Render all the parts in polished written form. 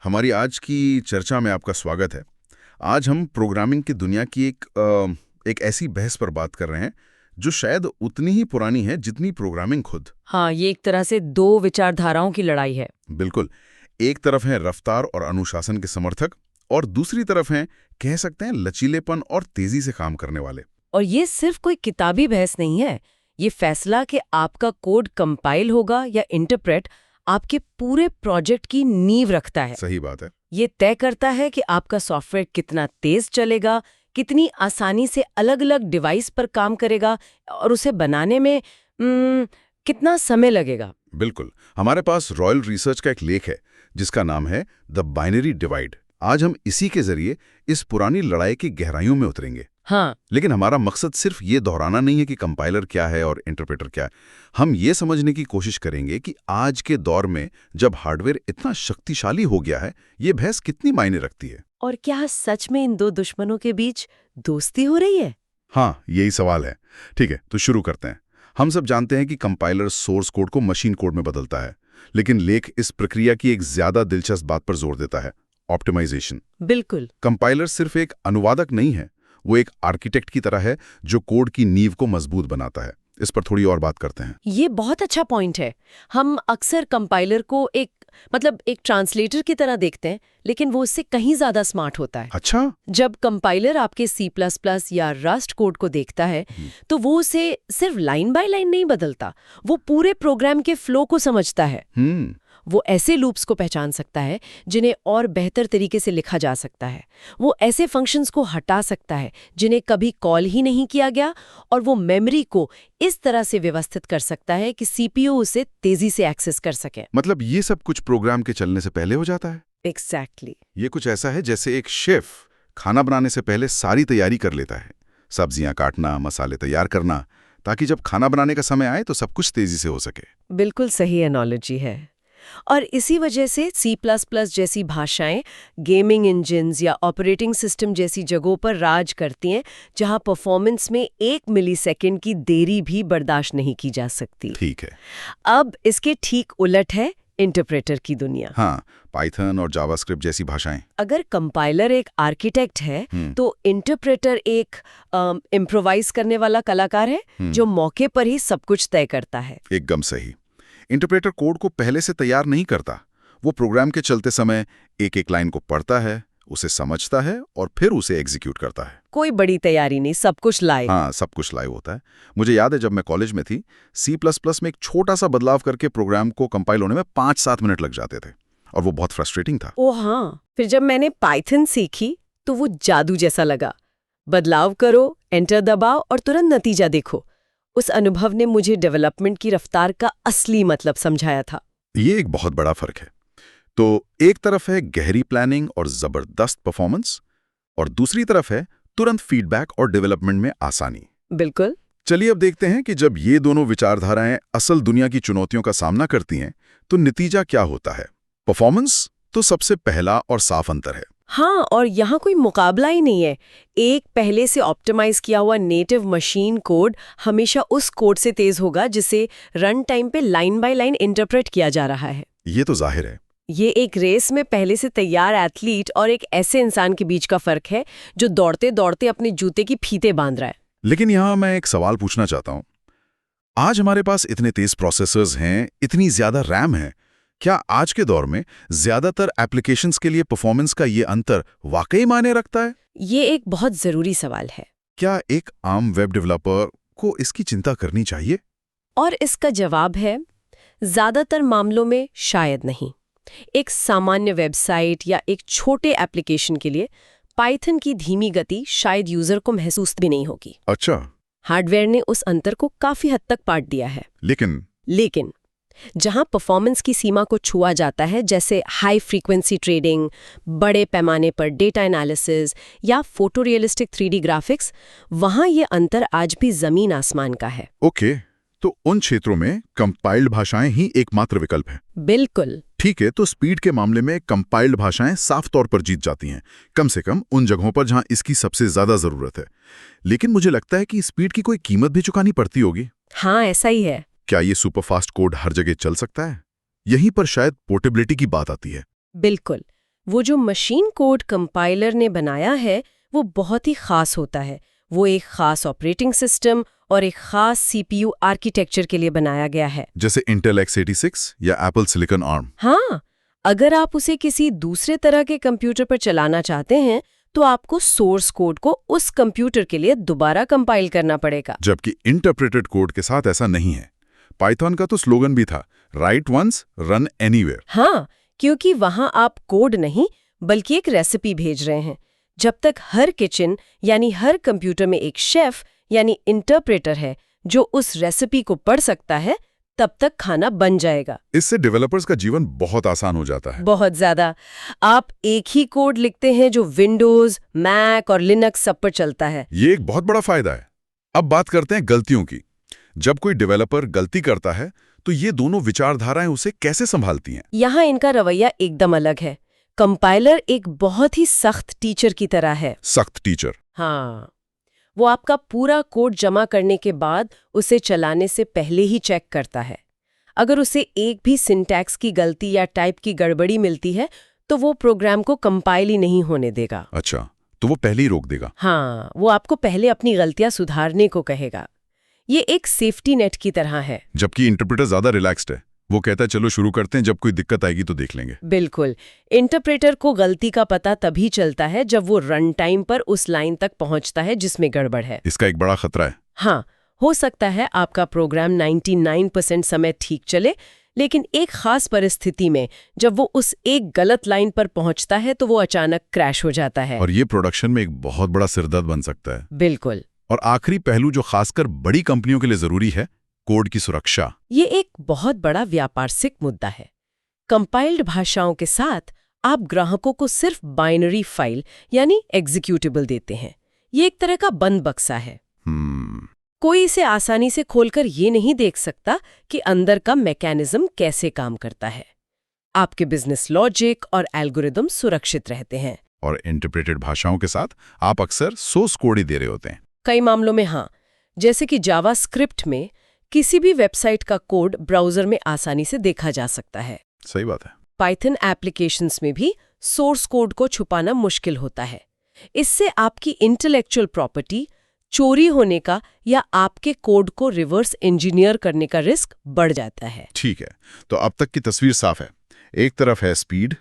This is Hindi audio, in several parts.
हमारी आज की चर्चा में आपका स्वागत है। आज हम प्रोग्रामिंग की दुनिया की एक ऐसी बहस पर बात कर रहे हैं जो शायद उतनी ही पुरानी है जितनी प्रोग्रामिंग खुद। हाँ, ये एक तरह से दो विचारधाराओं की लड़ाई है। बिल्कुल। एक तरफ है रफ्तार और अनुशासन के समर्थक और दूसरी तरफ हैं कह सकते हैं लचीलेपन और तेजी से काम करने वाले। और ये सिर्फ कोई किताबी बहस नहीं है। ये फैसला कि आपका कोड कंपाइल होगा या इंटरप्रेट आपके पूरे प्रोजेक्ट की नींव रखता है। सही बात है। ये तय करता है कि आपका सॉफ्टवेयर कितना तेज चलेगा, कितनी आसानी से अलग-अलग डिवाइस पर काम करेगा और उसे बनाने में कितना समय लगेगा। बिल्कुल। हमारे पास रॉयल रिसर्च का एक लेख है जिसका नाम है द बाइनरी डिवाइड। आज हम इसी के जरिए इस पुरानी लड़ाई की गहराइयों में उतरेंगे। हाँ, लेकिन हमारा मकसद सिर्फ ये दोहराना नहीं है कि कंपाइलर क्या है और इंटरप्रेटर क्या है। हम ये समझने की कोशिश करेंगे कि आज के दौर में जब हार्डवेयर इतना शक्तिशाली हो गया है, ये बहस कितनी मायने रखती है। और क्या सच में इन दो दुश्मनों के बीच दोस्ती हो रही है? हाँ, यही सवाल है। ठीक है, तो शुरू करते हैं। हम सब जानते हैं कि कंपाइलर सोर्स कोड को मशीन कोड में बदलता है, लेकिन लेख इस प्रक्रिया की एक ज्यादा दिलचस्प बात पर जोर देता है, ऑप्टिमाइजेशन। बिल्कुल। कंपाइलर सिर्फ एक अनुवादक नहीं है, वो एक आर्किटेक्ट की तरह है जो कोड की नींव को मजबूत बनाता है। इस पर थोड़ी और बात करते हैं। ये बहुत अच्छा पॉइंट है। हम अक्सर कंपाइलर को एक ट्रांसलेटर की तरह देखते हैं, लेकिन वो उससे कहीं ज्यादा स्मार्ट होता है। अच्छा। जब कंपाइलर आपके C++ या रस्ट कोड को देखता है, तो वो उसे सिर्फ लाइन बाय लाइन नहीं बदलता, वो पूरे प्रोग्राम के फ्लो को समझता है। वो ऐसे लूप्स को पहचान सकता है जिन्हें और बेहतर तरीके से लिखा जा सकता है। वो ऐसे फंक्शंस को हटा सकता है जिन्हें कभी कॉल ही नहीं किया गया, और वो मेमोरी को इस तरह से व्यवस्थित कर सकता है कि CPU उसे तेजी से एक्सेस कर सके। मतलब ये सब कुछ प्रोग्राम के चलने से पहले हो जाता है। एग्जैक्टली। ये कुछ ऐसा है जैसे एक शेफ खाना बनाने से पहले सारी तैयारी कर लेता है, सब्जियां काटना, मसाले तैयार करना, ताकि जब खाना बनाने का समय आए तो सब कुछ तेजी से हो सके। बिल्कुल सही एनालॉजी है। और इसी वजह से C++ जैसी भाषाएं गेमिंग इंजिन्स या ऑपरेटिंग सिस्टम जैसी जगहों पर राज करती हैं, जहां परफॉर्मेंस में 1 मिलीसेकंड की देरी भी बर्दाश्त नहीं की जा सकती। ठीक है। अब इसके ठीक उलट है इंटरप्रेटर की दुनिया। हाँ, पाइथन और जावास्क्रिप्ट जैसी भाषाएं। अगर कंपाइलर एक आर्किटेक्ट है, तो इंटरप्रेटर एक इम्प्रोवाइज करने वाला कलाकार है, जो मौके पर ही सब कुछ तय करता है। एकदम सही। इंटरप्रेटर कोड को पहले से तैयार नहीं करता, वो प्रोग्राम के चलते समय एक एक लाइन को पढ़ता है, उसे समझता है और फिर उसे एग्जीक्यूट करता है। कोई बड़ी तैयारी नहीं, सब कुछ लाइव। हाँ, सब कुछ लाइव होता है। मुझे याद है जब मैं कॉलेज में थी, C++ में एक छोटा सा बदलाव करके प्रोग्राम को कंपाइल होने में 5-7 मिनट लग जाते थे, और वो बहुत फ्रस्ट्रेटिंग था। ओ हाँ, फिर जब मैंने पाइथन सीखी तो वो जादू जैसा लगा। बदलाव करो, एंटर दबाओ और तुरंत नतीजा देखो। उस अनुभव ने मुझे डेवलपमेंट की रफ्तार का असली मतलब समझाया था। ये एक बहुत बड़ा फर्क है। तो एक तरफ है गहरी प्लानिंग और जबरदस्त परफॉर्मेंस, और दूसरी तरफ है तुरंत फीडबैक और डेवलपमेंट में आसानी। बिल्कुल। चलिए अब देखते हैं कि जब ये दोनों विचारधाराएं असल दुनिया की चुनौतियों का सामना करती हैं, तो नतीजा क्या होता है। परफॉर्मेंस तो सबसे पहला और साफ अंतर है। हाँ, और यहाँ कोई मुकाबला ही नहीं है। एक पहले से ऑप्टिमाइज किया हुआ नेटिव मशीन कोड हमेशा उस कोड से तेज होगा जिसे रन टाइम पे लाइन बाय लाइन इंटरप्रेट किया जा रहा है। ये तो जाहिर है। ये एक रेस में पहले से तैयार एथलीट और एक ऐसे इंसान के बीच का फर्क है जो दौड़ते दौड़ते अपने जूते की फीते बांध रहा है। लेकिन यहाँ मैं एक सवाल पूछना चाहता हूँ। आज हमारे पास इतने तेज प्रोसेसर्स हैं, इतनी ज्यादा रैम है, क्या आज के दौर में ज्यादातर एप्लीकेशंस के लिए परफॉर्मेंस का ये अंतर वाकई मायने रखता है? ये एक बहुत जरूरी सवाल है। क्या एक आम वेब डेवलपर को इसकी चिंता करनी चाहिए? और इसका जवाब है, ज्यादातर मामलों में शायद नहीं। एक सामान्य वेबसाइट या एक छोटे एप्लीकेशन के लिए पाइथन की धीमी गति शायद यूजर को महसूस भी नहीं होगी। अच्छा। हार्डवेयर ने उस अंतर को काफी हद तक पाट दिया है। लेकिन जहां परफॉर्मेंस की सीमा को छुआ जाता है, जैसे हाई फ्रीक्वेंसी ट्रेडिंग, बड़े पैमाने पर डेटा एनालिसिस या फोटो रियलिस्टिक 3D ग्राफिक्स, वहां ये अंतर आज भी जमीन आसमान का है। ओके, तो उन क्षेत्रों में कंपाइल्ड भाषाएं ही एकमात्र विकल्प है। बिल्कुल। ठीक है, तो स्पीड के मामले में कंपाइल्ड भाषाएं साफ तौर पर जीत जाती हैं, कम से कम उन जगहों पर जहां इसकी सबसे ज्यादा जरूरत है। लेकिन मुझे लगता है कि स्पीड की कोई कीमत भी चुकानी पड़ती होगी। हाँ, ऐसा ही है। क्या ये सुपरफास्ट कोड हर जगह चल सकता है? यहीं पर शायद पोर्टेबिलिटी की बात आती है। बिल्कुल। वो जो मशीन कोड कंपाइलर ने बनाया है वो बहुत ही खास होता है। वो एक खास ऑपरेटिंग सिस्टम और एक खास सीपीयू आर्किटेक्चर के लिए बनाया गया है। जैसे इंटेल x86 या एप्पल सिलिकॉन आर्म। हाँ, अगर आप उसे किसी दूसरे तरह के कंप्यूटर पर चलाना चाहते हैं तो आपको सोर्स कोड को उस कंप्यूटर के लिए दोबारा कंपाइल करना पड़ेगा। जबकि इंटरप्रेटेड कोड के साथ ऐसा नहीं है। पाइथन का तो स्लोगन भी था, राइट वंस रन एनीवेयर। हाँ, क्योंकि वहां आप कोड नहीं बल्कि एक रेसिपी भेज रहे हैं। जब तक हर किचन यानी हर कंप्यूटर में एक शेफ यानी इंटरप्रेटर है जो उस रेसिपी को पढ़ सकता है, तब तक खाना बन जाएगा। इससे डेवलपर्स का जीवन बहुत आसान हो जाता है। बहुत ज्यादा। आप एक ही कोड लिखते हैं जो विंडोज, मैक और लिनक्स सब पर चलता है। ये एक बहुत बड़ा फायदा है। अब बात करते हैं गलतियों की। जब कोई डेवलपर गलती करता है तो ये दोनों विचारधाराएं उसे कैसे संभालती हैं? यहाँ इनका रवैया एकदम अलग है। कंपाइलर एक बहुत ही सख्त टीचर की तरह है। सख्त टीचर? हाँ, वो आपका पूरा कोड जमा करने के बाद उसे चलाने से पहले ही चेक करता है। अगर उसे एक भी सिंटैक्स की गलती या टाइप की गड़बड़ी मिलती है तो वो प्रोग्राम को कंपाइल ही नहीं होने देगा। अच्छा, तो वो पहले ही रोक देगा? हाँ, वो आपको पहले अपनी गलतियां सुधारने को कहेगा। ये एक सेफ्टी नेट की तरह है। जबकि इंटरप्रेटर ज्यादा रिलैक्स्ड है। वो कहता है चलो शुरू करते हैं, जब कोई दिक्कत आएगी तो देख लेंगे। बिल्कुल। इंटरप्रेटर को गलती का पता तभी चलता है जब वो रन टाइम पर उस लाइन तक पहुंचता है जिसमें गड़बड़ है। इसका एक बड़ा खतरा है। हाँ, हो सकता है आपका प्रोग्राम 99% समय ठीक चले, लेकिन एक खास परिस्थिति में जब वो उस एक गलत लाइन पर पहुंचता है तो वो अचानक क्रैश हो जाता है। और ये प्रोडक्शन में एक बहुत बड़ा सिरदर्द बन सकता है। बिल्कुल। और आखिरी पहलू जो खासकर बड़ी कंपनियों के लिए जरूरी है, कोड की सुरक्षा। ये एक बहुत बड़ा व्यापारिक मुद्दा है। कंपाइल्ड भाषाओं के साथ आप ग्राहकों को सिर्फ बाइनरी फाइल यानी एग्जीक्यूटेबल देते हैं। ये एक तरह का बंद बक्सा है। कोई इसे आसानी से खोलकर ये नहीं देख सकता कि अंदर का मैकेनिज्म कैसे काम करता है। आपके बिजनेस लॉजिक और एल्गोरिदम सुरक्षित रहते हैं। और इंटरप्रेटेड भाषाओं के साथ आप अक्सर सोर्स कोड ही दे रहे होते हैं। कई मामलों में हाँ, जैसे कि जावास्क्रिप्ट में किसी भी वेबसाइट का कोड ब्राउज़र में आसानी से देखा जा सकता है। सही बात है। पाइथन एप्लीकेशंस में भी सोर्स कोड को छुपाना मुश्किल होता है। इससे आपकी इंटेलेक्चुअल प्रॉपर्टी चोरी होने का या आपके कोड को रिवर्स इंजीनियर करने का रिस्क बढ़ जाता है। ठीक है, तो अब तक की तस्वीर साफ है। एक तरफ है स्पीड,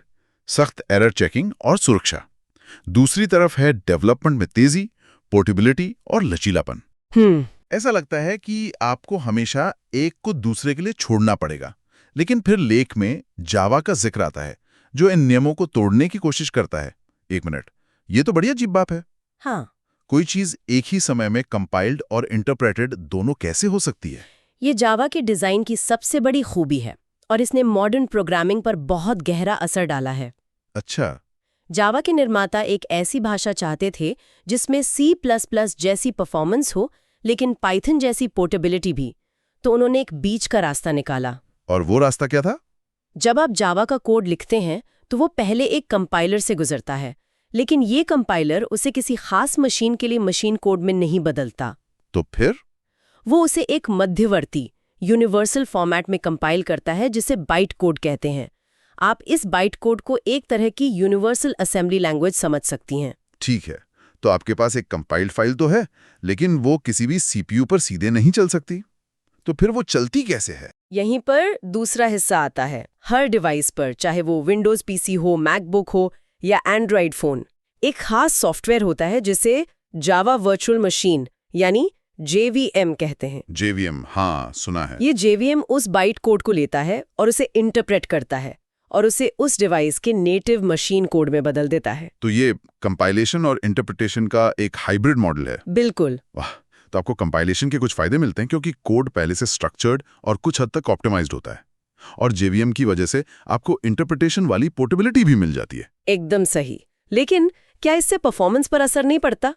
सख्त एरर चेकिंग और सुरक्षा। दूसरी तरफ है डेवलपमेंट में तेजी, पोर्टेबिलिटी और लचीलापन। ऐसा लगता है कि आपको हमेशा एक को दूसरे के लिए छोड़ना पड़ेगा। लेकिन फिर लेख में जावा का जिक्र आता है जो इन नियमों को तोड़ने की कोशिश करता है। एक मिनट, ये तो बढ़िया अजीब बात है। हाँ, कोई चीज एक ही समय में कंपाइल्ड और इंटरप्रेटेड दोनों कैसे हो सकती है? ये जावा के डिजाइन की सबसे बड़ी खूबी है और इसने मॉडर्न प्रोग्रामिंग पर बहुत गहरा असर डाला है। अच्छा। जावा के निर्माता एक ऐसी भाषा चाहते थे जिसमें C++ जैसी परफॉर्मेंस हो लेकिन पाइथन जैसी पोर्टेबिलिटी भी। तो उन्होंने एक बीच का रास्ता निकाला। और वो रास्ता क्या था? जब आप जावा का कोड लिखते हैं तो वो पहले एक कंपाइलर से गुजरता है, लेकिन ये कंपाइलर उसे किसी खास मशीन के लिए मशीन कोड में नहीं बदलता। तो फिर वो उसे एक मध्यवर्ती यूनिवर्सल फॉर्मेट में कंपाइल करता है जिसे बाइट कोड कहते हैं। आप इस बाइट कोड को एक तरह की यूनिवर्सल असेंबली लैंग्वेज समझ सकती हैं। ठीक है, तो आपके पास एक कंपाइल्ड फाइल तो है, लेकिन वो किसी भी सीपीयू पर सीधे नहीं चल सकती। तो फिर वो चलती कैसे है? यहीं पर दूसरा हिस्सा आता है। हर डिवाइस पर, चाहे वो विंडोज पीसी हो, मैकबुक हो या एंड्रॉइड फोन, एक खास सॉफ्टवेयर होता है जिसे जावा वर्चुअल मशीन यानी JVM कहते हैं। JVM, हाँ सुना है। ये JVM उस बाइट कोड को लेता है और उसे इंटरप्रेट करता है और उसे उस डिवाइस के नेटिव मशीन कोड में बदल देता है। तो ये कंपाइलेशन और इंटरप्रिटेशन का एक हाइब्रिड मॉडल है। बिल्कुल। वाह, तो आपको कंपाइलेशन के कुछ फायदे मिलते हैं क्योंकि कोड पहले से स्ट्रक्चर्ड और कुछ हद तक ऑप्टिमाइज्ड होता है। और JVM की वजह से आपको इंटरप्रिटेशन वाली पोर्टेबिलिटी भी मिल जाती है। एकदम सही। लेकिन क्या इससे परफॉर्मेंस पर असर नहीं पड़ता?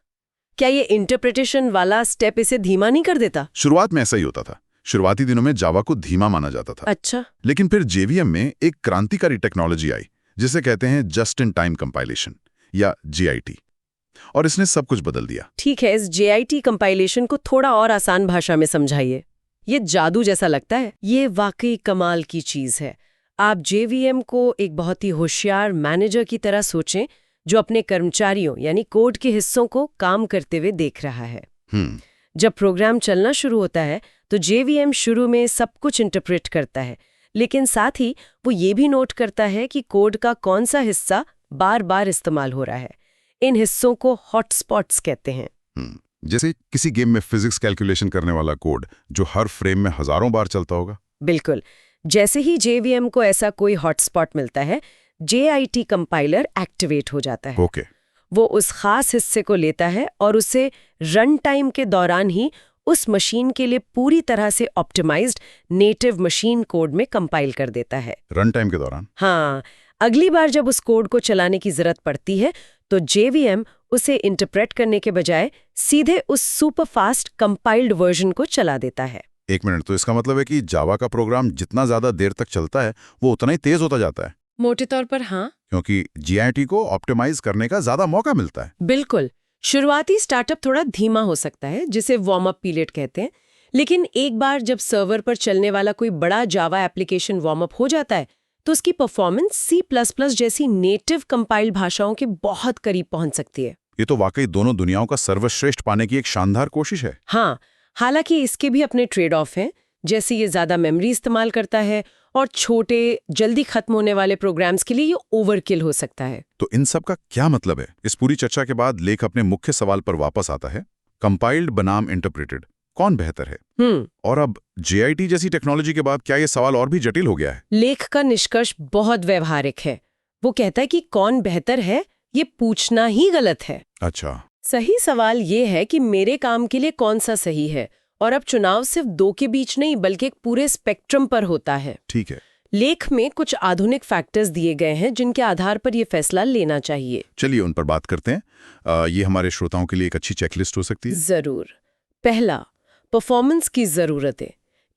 क्या ये इंटरप्रिटेशन वाला स्टेप इसे धीमा नहीं कर देता? शुरुआत में ऐसा ही होता था। शुरुआती दिनों में जावा को धीमा माना जाता था। अच्छा। लेकिन फिर JVM में एक क्रांतिकारी टेक्नोलॉजी आई जिसे कहते हैं जस्ट इन टाइम कंपाइलेशन या JIT, और इसने सब कुछ बदल दिया। ठीक है, इस JIT कंपाइलेशन को थोड़ा और आसान भाषा में समझाइए। ये जादू जैसा लगता है। ये वाकई कमाल की चीज है। आप JVM को एक बहुत ही होशियार मैनेजर की तरह सोचें जो अपने कर्मचारियों यानी कोड के हिस्सों को काम करते हुए देख रहा है। जब प्रोग्राम चलना शुरू होता है तो JVM शुरू में सब कुछ इंटरप्रेट करता है, लेकिन साथ ही वो ये भी नोट करता है कि कोड का कौन सा हिस्सा बार बार इस्तेमाल हो रहा है। इन हिस्सों को हॉटस्पॉट्स कहते हैं। जैसे किसी गेम में फिजिक्स कैलकुलेशन करने वाला कोड जो हर फ्रेम में हजारों बार चलता होगा। बिल्कुल। जैसे ही JVM को ऐसा कोई हॉटस्पॉट मिलता है, JIT कंपाइलर एक्टिवेट हो जाता है। ओके। वो उस खास हिस्से को लेता है और उसे रन टाइम के दौरान ही उस मशीन के लिए पूरी तरह से ऑप्टिमाइज्ड नेटिव मशीन कोड में कंपाइल कर देता है। रन टाइम के दौरान? हाँ, अगली बार जब उस कोड को चलाने की जरूरत पड़ती है तो JVM उसे इंटरप्रेट करने के बजाय सीधे उस सुपर फास्ट कंपाइल्ड वर्जन को चला देता है। एक मिनट, तो इसका मतलब है कि जावा का प्रोग्राम जितना ज्यादा देर तक चलता है वो उतना ही तेज होता जाता है? मोटे तौर पर हाँ, क्योंकि JIT को ऑप्टिमाइज करने का ज्यादा मौका मिलता है। बिल्कुल। शुरुआती स्टार्टअप थोड़ा धीमा हो सकता है, जिसे वार्म अप पीरियड कहते हैं, लेकिन एक बार जब सर्वर पर चलने वाला कोई बड़ा जावा एप्लीकेशन वार्म अप हो जाता है तो उसकी परफॉर्मेंस C++ जैसी नेटिव कंपाइल्ड भाषाओं के बहुत करीब पहुंच सकती है। ये तो वाकई दोनों दुनियाओं का सर्वश्रेष्ठ पाने की एक शानदार कोशिश है। हाँ, हालांकि इसके भी अपने ट्रेड ऑफ हैं, जैसे ये ज्यादा मेमोरी इस्तेमाल करता है और छोटे जल्दी खत्म होने वाले प्रोग्राम्स के लिए ये ओवरकिल हो सकता है। तो इन सब का क्या मतलब है? इस पूरी चर्चा के बाद लेख अपने मुख्य सवाल पर वापस आता है, कंपाइल्ड बनाम इंटरप्रेटेड, कौन बेहतर है? और अब JIT जैसी टेक्नोलॉजी के बाद क्या ये सवाल और भी जटिल हो गया है? लेख का निष्कर्ष बहुत व्यवहारिक है। वो कहता है कि कौन बेहतर है ये पूछना ही गलत है। अच्छा। सही सवाल ये है कि मेरे काम के लिए कौन सा सही है, और अब चुनाव सिर्फ दो के बीच नहीं बल्कि एक पूरे स्पेक्ट्रम पर होता है। ठीक है। लेख में कुछ आधुनिक फैक्टर्स दिए गए हैं जिनके आधार पर यह फैसला लेना चाहिए। चलिए उन पर बात करते हैं। ये हमारे श्रोताओं के लिए एक अच्छी चेकलिस्ट हो सकती है। जरूर। पहला, परफॉर्मेंस की जरूरतें।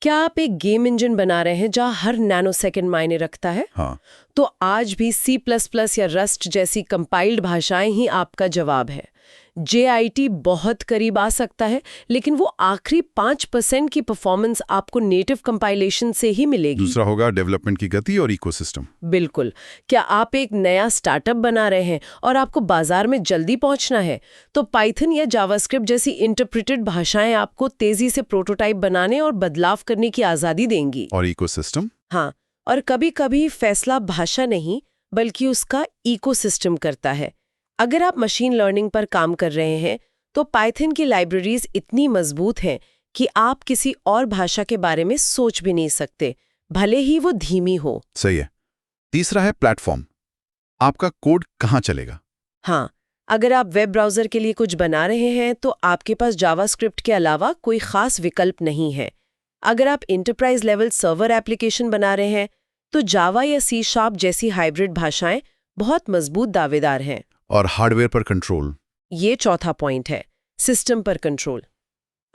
क्या आप एक गेम इंजन बना रहे हैं जहां हर नैनोसेकंड मायने रखता है? हाँ। तो आज भी C++ या रस्ट जैसी कंपाइल्ड भाषाएं ही आपका जवाब है। JIT बहुत करीब आ सकता है, लेकिन वो आखिरी 5% की परफॉर्मेंस आपको नेटिव कंपाइलेशन से ही मिलेगी। दूसरा होगा डेवलपमेंट की गति और इकोसिस्टम। बिल्कुल। क्या आप एक नया स्टार्टअप बना रहे हैं और आपको बाजार में जल्दी पहुंचना है, तो पाइथन या जावास्क्रिप्ट जैसी इंटरप्रेटेड भाषाएं आपको तेजी से प्रोटोटाइप बनाने और बदलाव करने की आजादी देंगी। और इकोसिस्टम? हाँ, और कभी-कभी फैसला भाषा नहीं बल्कि उसका इकोसिस्टम करता है। अगर आप मशीन लर्निंग पर काम कर रहे हैं तो पाइथन की लाइब्रेरीज इतनी मजबूत हैं कि आप किसी और भाषा के बारे में सोच भी नहीं सकते, भले ही वो धीमी हो। सही है। तीसरा है प्लेटफॉर्म। आपका कोड कहाँ चलेगा? हाँ, अगर आप वेब ब्राउज़र के लिए कुछ बना रहे हैं तो आपके पास जावास्क्रिप्ट के अलावा कोई खास विकल्प नहीं है। अगर आप इंटरप्राइज लेवल सर्वर एप्लीकेशन बना रहे हैं तो जावा या C# जैसी हाइब्रिड भाषाएं बहुत मजबूत दावेदार हैं। और हार्डवेयर पर कंट्रोल। ये चौथा पॉइंट है, सिस्टम पर कंट्रोल।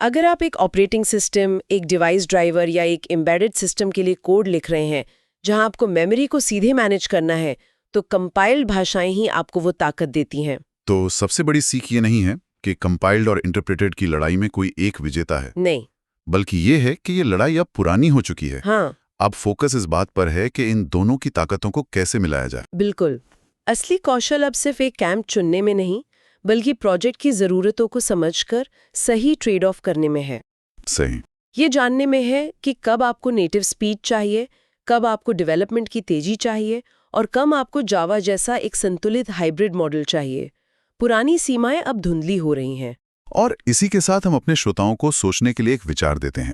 अगर आप एक ऑपरेटिंग सिस्टम, एक डिवाइस ड्राइवर या एक एम्बेडेड सिस्टम के लिए कोड लिख रहे हैं जहां आपको मेमोरी को सीधे मैनेज करना है, तो कंपाइल्ड भाषाएं ही आपको वो ताकत देती हैं। तो सबसे बड़ी सीख ये नहीं है कि कंपाइल्ड और इंटरप्रेटेड की लड़ाई में कोई एक विजेता है। नहीं, बल्कि ये है कि ये लड़ाई अब पुरानी हो चुकी है। हाँ, अब फोकस इस बात पर है कि इन दोनों की ताकतों को कैसे मिलाया जाए। बिल्कुल। असली कौशल अब सिर्फ एक कैंप चुनने में नहीं बल्कि प्रोजेक्ट की जरूरतों को समझकर सही ट्रेड ऑफ करने में है। सही। ये जानने में है कि कब आपको नेटिव स्पीड चाहिए, कब आपको डेवलपमेंट की तेजी चाहिए और कब आपको जावा जैसा एक संतुलित हाइब्रिड मॉडल चाहिए। पुरानी सीमाएं अब धुंधली हो रही हैं। और इसी के साथ हम अपने श्रोताओं को सोचने के लिए एक विचार देते हैं।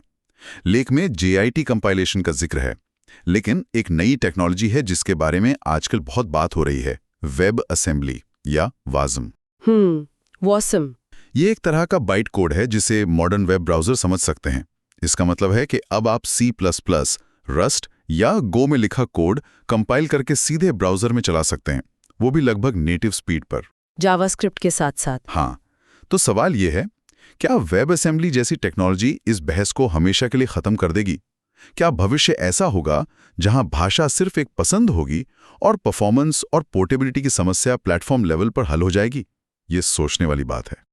लेख में JIT कंपाइलेशन का जिक्र है, लेकिन एक नई टेक्नोलॉजी है जिसके बारे में आजकल बहुत बात हो रही है, वेब असेंबली या वाज़म। वासम। ये एक तरह का बाइट कोड है जिसे मॉडर्न वेब ब्राउज़र समझ सकते हैं। इसका मतलब है कि अब आप C++, रस्ट या गो में लिखा कोड कंपाइल करके सीधे ब्राउज़र में चला सकते हैं, वो भी लगभग नेटिव स्पीड पर, जावास्क्रिप्ट के साथ साथ। हाँ। तो सवाल ये है, क्या वेब असेंबली जैसी टेक्नोलॉजी इस बहस को हमेशा के लिए खत्म कर देगी? क्या भविष्य ऐसा होगा जहां भाषा सिर्फ एक पसंद होगी और परफॉर्मेंस और पोर्टेबिलिटी की समस्या प्लेटफॉर्म लेवल पर हल हो जाएगी? ये सोचने वाली बात है।